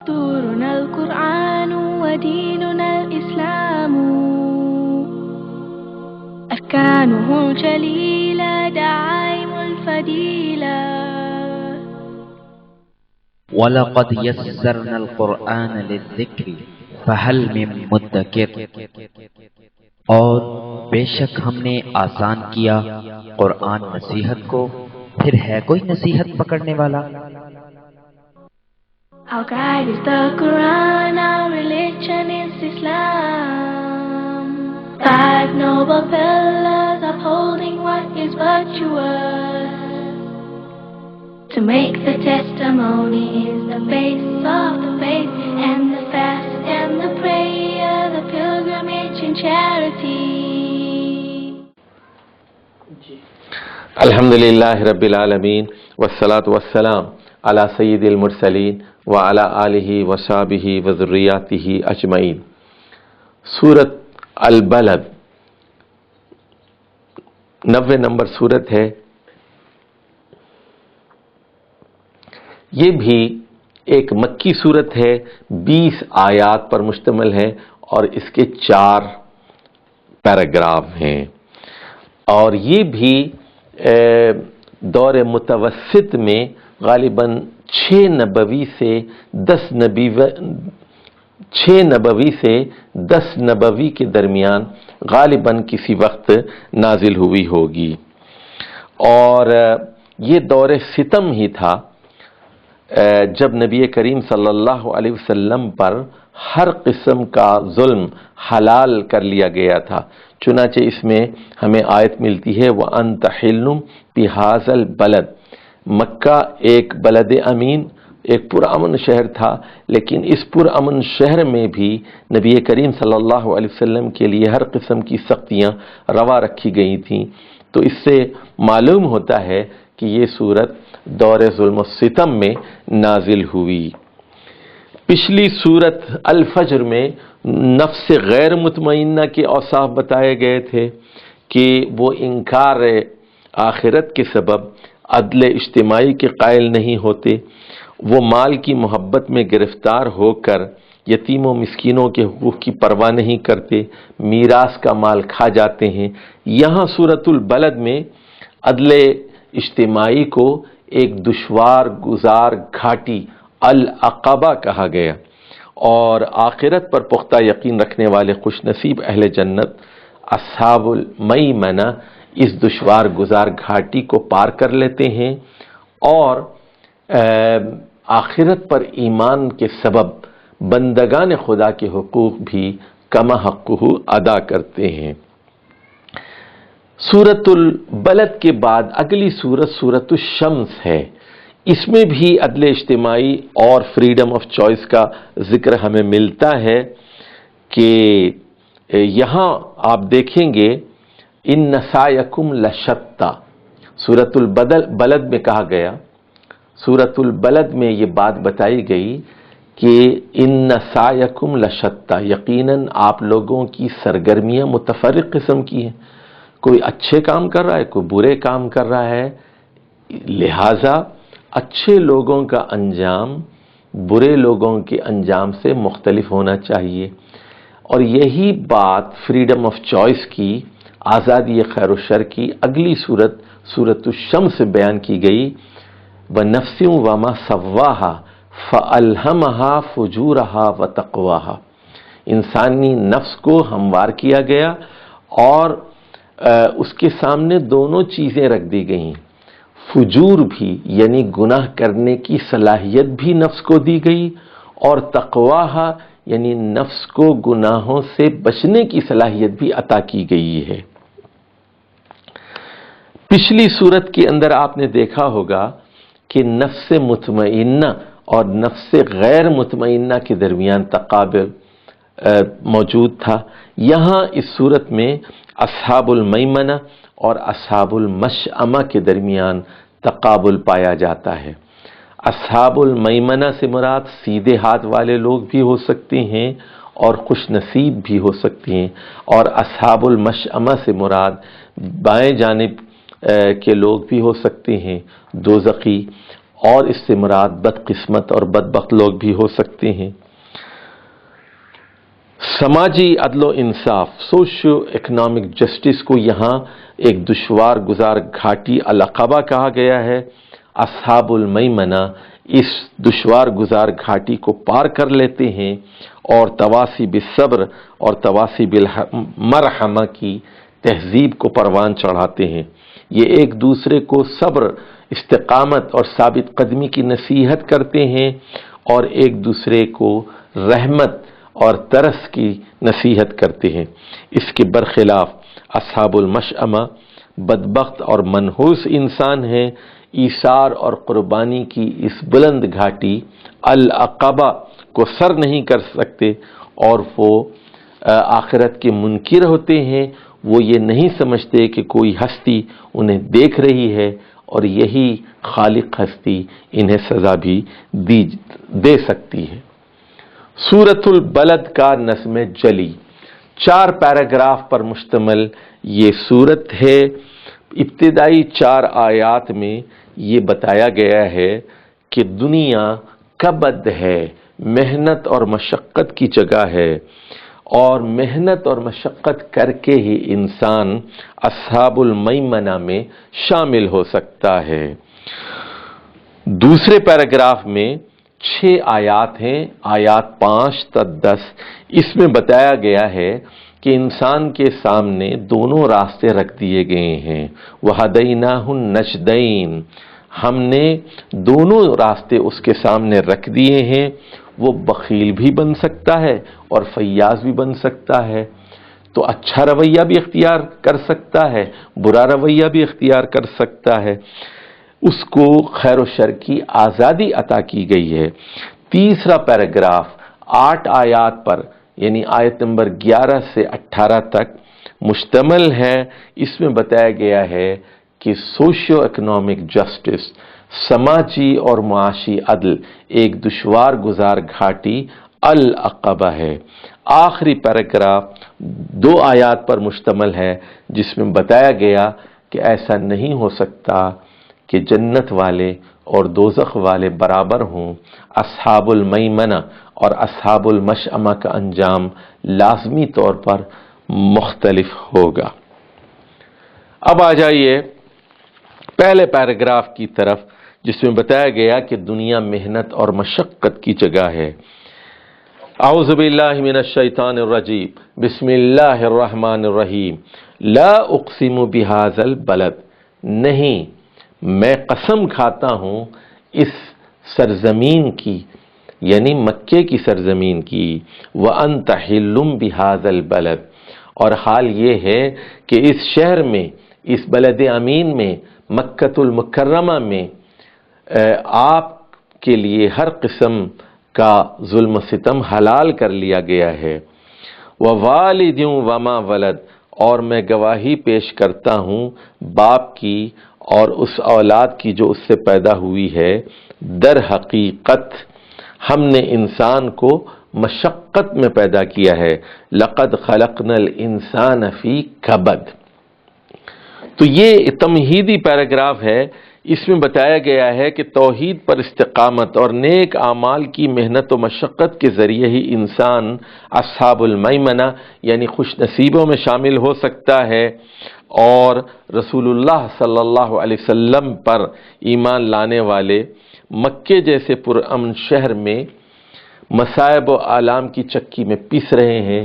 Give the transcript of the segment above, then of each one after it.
دستورنا القرآن وديننا الإسلام أركانه الجليلة دعائم الفضيلة وَلَقَدْ يَسَّرْنَا الْقُرْآنَ لِلذِّكْرِ فَهَلْ مِن مُدَّكِرٍ، اور بے شک ہم نے آسان کیا قرآن نصیحت کو، پھر ہے کوئی نصیحت پکڑنے والا؟ Our guide is the Quran, our religion is Islam. 5 noble pillars upholding what is virtuous. To make the testimony is the base of the faith, and the fast and the prayer, the pilgrimage and charity. الحمدللہ رب العالمین والصلاة والسلام علی سید المرسلین وعلی آلہ وصحبہ وذریاتہ اجمعین۔ سورۃ البلد 90 نمبر سورت ہے۔ یہ بھی ایک مکی سورت ہے، 20 آیات پر مشتمل ہے اور اس کے 4 پیراگراف ہیں، اور یہ بھی دور متوسط میں غالباً 6 نبوی سے 10 نبوی کے درمیان غالباً کسی وقت نازل ہوئی ہوگی، اور یہ دور ستم ہی تھا جب نبی کریم صلی اللہ علیہ وسلم پر ہر قسم کا ظلم حلال کر لیا گیا تھا۔ چنانچہ اس میں ہمیں آیت ملتی ہے وَأَنْتَ حِلٌّ بِهَٰذَا الْبَلَدِ۔ مکہ ایک بلد امین، ایک پرامن شہر تھا، لیکن اس پرامن شہر میں بھی نبی کریم صلی اللہ علیہ وسلم کے لیے ہر قسم کی سختیاں روا رکھی گئی تھیں۔ تو اس سے معلوم ہوتا ہے کہ یہ سورت دور ظلم و ستم میں نازل ہوئی۔ پچھلی سورت الفجر میں نفس غیر مطمئنہ کے اوصاف بتائے گئے تھے کہ وہ انکار آخرت کے سبب عدل اجتماعی کے قائل نہیں ہوتے، وہ مال کی محبت میں گرفتار ہو کر یتیم و مسکینوں کے حقوق کی پرواہ نہیں کرتے، میراث کا مال کھا جاتے ہیں۔ یہاں سورۃ البلد میں عدل اجتماعی کو ایک دشوار گزار گھاٹی العقبہ کہا گیا، اور آخرت پر پختہ یقین رکھنے والے خوش نصیب اہل جنت اصحاب المیمنہ اس دشوار گزار گھاٹی کو پار کر لیتے ہیں، اور آخرت پر ایمان کے سبب بندگان خدا کے حقوق بھی کما حقہ ادا کرتے ہیں۔ سورۃ البلد کے بعد اگلی سورت سورۃ الشمس ہے۔ اس میں بھی عدل اجتماعی اور فریڈم آف چوائس کا ذکر ہمیں ملتا ہے کہ یہاں آپ دیکھیں گے ان سعیکم لشتی، سورۃ البلد میں کہا گیا، سورۃ البلد میں یہ بات بتائی گئی کہ ان سعیکم لشتی، یقیناً آپ لوگوں کی سرگرمیاں متفرق قسم کی ہیں، کوئی اچھے کام کر رہا ہے، کوئی برے کام کر رہا ہے، لہٰذا اچھے لوگوں کا انجام برے لوگوں کے انجام سے مختلف ہونا چاہیے، اور یہی بات فریڈم آف چوائس کی، آزادی خیر و شر کی اگلی سورت سورۃ الشمس سے بیان کی گئی۔ وَنَفْسٍ وَمَا سَوَّاهَا فَأَلْهَمَهَا فُجُورَهَا وَتَقْوَاهَا، انسانی نفس کو ہموار کیا گیا اور اس کے سامنے دونوں چیزیں رکھ دی گئیں، فجور بھی یعنی گناہ کرنے کی صلاحیت بھی نفس کو دی گئی، اور تقواہا یعنی نفس کو گناہوں سے بچنے کی صلاحیت بھی عطا کی گئی ہے۔ پچھلی صورت کے اندر آپ نے دیکھا ہوگا کہ نفس مطمئنہ اور نفس غیر مطمئنہ کے درمیان تقابل موجود تھا۔ یہاں اس صورت میں اصحاب المیمنہ اور اصحاب المشأمہ کے درمیان تقابل پایا جاتا ہے۔ اصحاب المیمنہ سے مراد سیدھے ہاتھ والے لوگ بھی ہو سکتے ہیں اور خوش نصیب بھی ہو سکتے ہیں، اور اصحاب المشأمہ سے مراد بائیں جانب کے لوگ بھی ہو سکتے ہیں، دوزخی، اور اس سے مراد بدقسمت اور بدبخت لوگ بھی ہو سکتے ہیں۔ سماجی عدل و انصاف، سوشو اکنامک جسٹس کو یہاں ایک دشوار گزار گھاٹی العقبہ کہا گیا ہے۔ اصحاب المیمنہ اس دشوار گزار گھاٹی کو پار کر لیتے ہیں اور تواصی بالصبر اور تواصی بالمرحمہ کی تہذیب کو پروان چڑھاتے ہیں۔ یہ ایک دوسرے کو صبر، استقامت اور ثابت قدمی کی نصیحت کرتے ہیں اور ایک دوسرے کو رحمت اور ترس کی نصیحت کرتے ہیں۔ اس کے برخلاف اصحاب المشأمہ بدبخت اور منحوس انسان ہیں، ایثار اور قربانی کی اس بلند گھاٹی العقبہ کو سر نہیں کر سکتے اور وہ آخرت کے منکر ہوتے ہیں۔ وہ یہ نہیں سمجھتے کہ کوئی ہستی انہیں دیکھ رہی ہے اور یہی خالق ہستی انہیں سزا بھی دے سکتی ہے۔ سورۃ البلد کا نظم جلی، 4 پیراگراف پر مشتمل یہ سورت ہے۔ ابتدائی 4 آیات میں یہ بتایا گیا ہے کہ دنیا کبد ہے، محنت اور مشقت کی جگہ ہے، اور محنت اور مشقت کر کے ہی انسان اصحاب المیمنہ میں شامل ہو سکتا ہے۔ دوسرے پیراگراف میں 6 آیات ہیں، آیات 5 تا 10، اس میں بتایا گیا ہے کہ انسان کے سامنے دونوں راستے رکھ دیے گئے ہیں۔ وَهَدَيْنَاهُ النَّجْدَيْنِ، ہم نے دونوں راستے اس کے سامنے رکھ دیے ہیں۔ وہ بخیل بھی بن سکتا ہے اور فیاض بھی بن سکتا ہے، تو اچھا رویہ بھی اختیار کر سکتا ہے، برا رویہ بھی اختیار کر سکتا ہے۔ اس کو خیر و شر کی آزادی عطا کی گئی ہے۔ تیسرا پیراگراف 8 آیات پر، یعنی آیت نمبر 11 سے 18 تک مشتمل ہے۔ اس میں بتایا گیا ہے کہ سوشیو اکنامک جسٹس، سماجی اور معاشی عدل ایک دشوار گزار گھاٹی العقبہ ہے۔ آخری پیراگراف 2 آیات پر مشتمل ہے، جس میں بتایا گیا کہ ایسا نہیں ہو سکتا کہ جنت والے اور دوزخ والے برابر ہوں۔ اصحاب المیمنہ اور اصحاب المشأمہ کا انجام لازمی طور پر مختلف ہوگا۔ اب آ جائیے پہلے پیراگراف کی طرف، جس میں بتایا گیا کہ دنیا محنت اور مشقت کی جگہ ہے۔ اعوذ باللہ من الشیطان الرجیم، بسم اللہ الرحمن الرحیم۔ لا اقسم بہذا البلد، نہیں میں قسم کھاتا ہوں اس سرزمین کی، یعنی مکے کی سرزمین کی۔ وانت حل بہذا البلد، اور حال یہ ہے کہ اس شہر میں، اس بلد امین میں، مکۃ المکرمہ میں آپ کے لیے ہر قسم کا ظلم و ستم حلال کر لیا گیا ہے۔ ووالد وما ولد، اور میں گواہی پیش کرتا ہوں باپ کی اور اس اولاد کی جو اس سے پیدا ہوئی ہے۔ در حقیقت ہم نے انسان کو مشقت میں پیدا کیا ہے۔ لقد خلقنا الانسان فی کبد۔ تو یہ تمہیدی پیراگراف ہے۔ اس میں بتایا گیا ہے کہ توحید پر استقامت اور نیک اعمال کی محنت و مشقت کے ذریعے ہی انسان اصحاب المیمنہ یعنی خوش نصیبوں میں شامل ہو سکتا ہے، اور رسول اللہ صلی اللہ علیہ وسلم پر ایمان لانے والے مکے جیسے پرامن شہر میں مصائب و آلام کی چکی میں پیس رہے ہیں،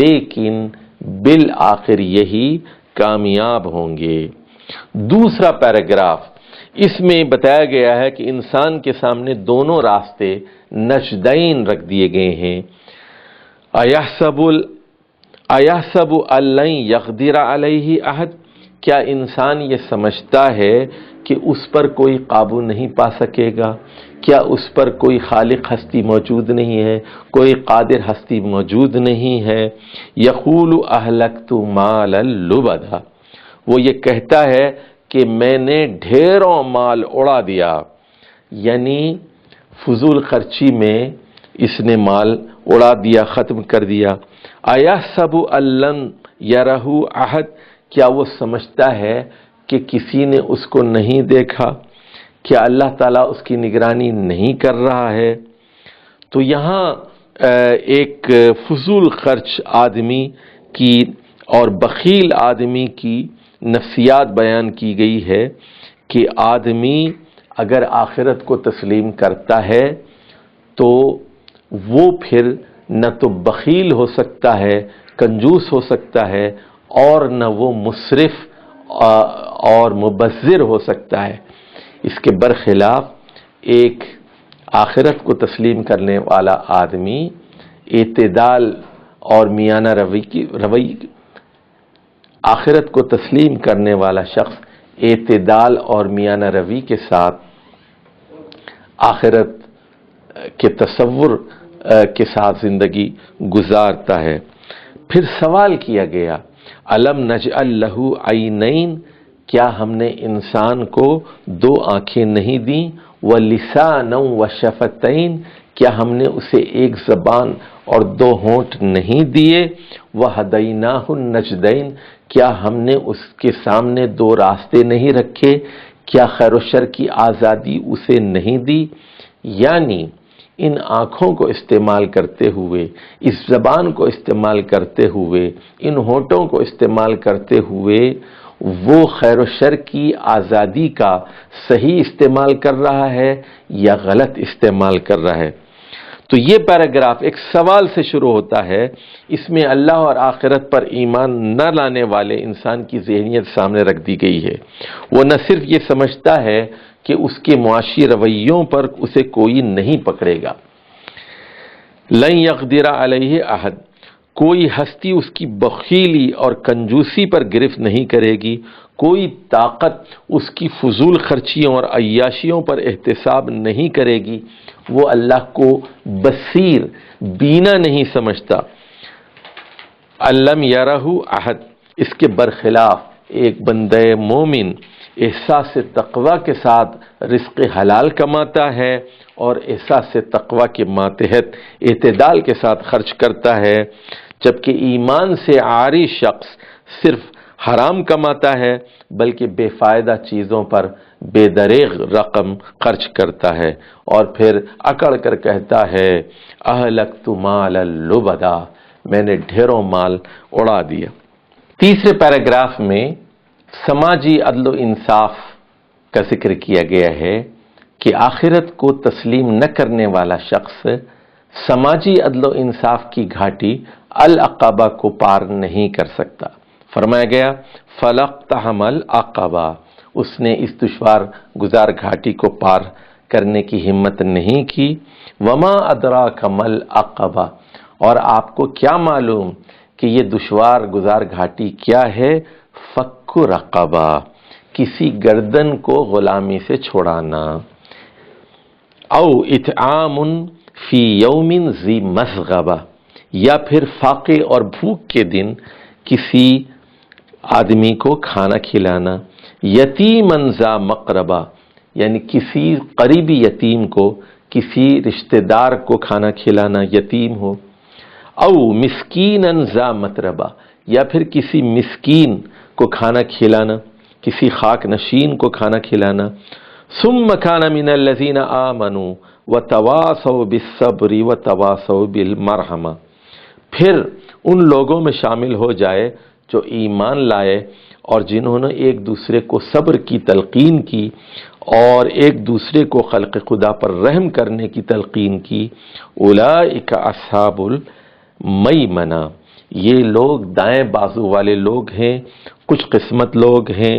لیکن بالآخر یہی کامیاب ہوں گے۔ دوسرا پیراگراف، اس میں بتایا گیا ہے کہ انسان کے سامنے دونوں راستے نجدین رکھ دیے گئے ہیں۔ ایحسب ان لن یقدر علیہ احد، کیا انسان یہ سمجھتا ہے کہ اس پر کوئی قابو نہیں پا سکے گا؟ کیا اس پر کوئی خالق ہستی موجود نہیں ہے، کوئی قادر ہستی موجود نہیں ہے؟ یقول اہلکت مالا لبدا، وہ یہ کہتا ہے کہ میں نے ڈھیروں مال اڑا دیا، یعنی فضول خرچی میں اس نے مال اڑا دیا، ختم کر دیا۔ ایحسب ان لم یرہ احد، کیا وہ سمجھتا ہے کہ کسی نے اس کو نہیں دیکھا؟ کیا اللہ تعالیٰ اس کی نگرانی نہیں کر رہا ہے؟ تو یہاں ایک فضول خرچ آدمی کی اور بخیل آدمی کی نفسیات بیان کی گئی ہے کہ آدمی اگر آخرت کو تسلیم کرتا ہے تو وہ پھر نہ تو بخیل ہو سکتا ہے، کنجوس ہو سکتا ہے، اور نہ وہ مسرف اور مبذر ہو سکتا ہے۔ اس کے برخلاف ایک آخرت کو تسلیم کرنے والا آدمی اعتدال اور میانہ روی آخرت کو تسلیم کرنے والا شخص اعتدال اور میانہ روی کے ساتھ آخرت کے تصور کے ساتھ زندگی گزارتا ہے۔ پھر سوال کیا گیا، الم نجعل لہ عینین، کیا ہم نے انسان کو دو آنکھیں نہیں دیں، ولسانا وشفتین، کیا ہم نے اسے ایک زبان اور دو ہونٹ نہیں دیے، وہدیناہ النجدین، کیا ہم نے اس کے سامنے دو راستے نہیں رکھے، کیا خیر و شر کی آزادی اسے نہیں دی؟ یعنی ان آنکھوں کو استعمال کرتے ہوئے، اس زبان کو استعمال کرتے ہوئے، ان ہونٹوں کو استعمال کرتے ہوئے وہ خیر و شر کی آزادی کا صحیح استعمال کر رہا ہے یا غلط استعمال کر رہا ہے؟ تو یہ پیراگراف ایک سوال سے شروع ہوتا ہے۔ اس میں اللہ اور آخرت پر ایمان نہ لانے والے انسان کی ذہنیت سامنے رکھ دی گئی ہے۔ وہ نہ صرف یہ سمجھتا ہے کہ اس کے معاشی رویوں پر اسے کوئی نہیں پکڑے گا، لن یقدر علیہ احد، کوئی ہستی اس کی بخیلی اور کنجوسی پر گرفت نہیں کرے گی، کوئی طاقت اس کی فضول خرچیوں اور عیاشیوں پر احتساب نہیں کرے گی۔ وہ اللہ کو بصیر، بینا نہیں سمجھتا۔ علم یرہ احد، اس کے برخلاف ایک بندہ مومن احساس تقوی کے ساتھ رزق حلال کماتا ہے اور احساس تقوی کے ماتحت اعتدال کے ساتھ خرچ کرتا ہے، جبکہ ایمان سے عاری شخص صرف حرام کماتا ہے بلکہ بے فائدہ چیزوں پر بے دریغ رقم خرچ کرتا ہے، اور پھر اکڑ کر کہتا ہے اہلکت مالا لبدا، میں نے ڈھیروں مال اڑا دیا۔ تیسرے پیراگراف میں سماجی عدل و انصاف کا ذکر کیا گیا ہے کہ آخرت کو تسلیم نہ کرنے والا شخص سماجی عدل و انصاف کی گھاٹی العقبہ کو پار نہیں کر سکتا۔ فرمایا گیا فلاقتحم العقبہ، اس نے اس دشوار گزار گھاٹی کو پار کرنے کی ہمت نہیں کی۔ وما ادراک ما العقبہ، اور آپ کو کیا معلوم کہ یہ دشوار گزار گھاٹی کیا ہے؟ فک رقبہ، کسی گردن کو غلامی سے چھڑانا، او اطعام فی یوم ذی مسغبہ، یا پھر فاقے اور بھوک کے دن کسی آدمی کو کھانا کھلانا، یتیمن ذا مقربہ، یعنی کسی قریبی یتیم کو، کسی رشتہ دار کو کھانا کھلانا، یتیم ہو، او مسکینن ذا متربہ، یا پھر کسی مسکین کو کھانا کھلانا، کسی خاک نشین کو کھانا کھلانا۔ ثم کان من الذین آمنوا وتواصوا بالصبر وتواصوا بالمرحمہ، پھر ان لوگوں میں شامل ہو جائے جو ایمان لائے اور جنہوں نے ایک دوسرے کو صبر کی تلقین کی اور ایک دوسرے کو خلق خدا پر رحم کرنے کی تلقین کی۔ اولئک اصحاب المیمنہ، یہ لوگ دائیں بازو والے لوگ ہیں، کچھ قسمت لوگ ہیں۔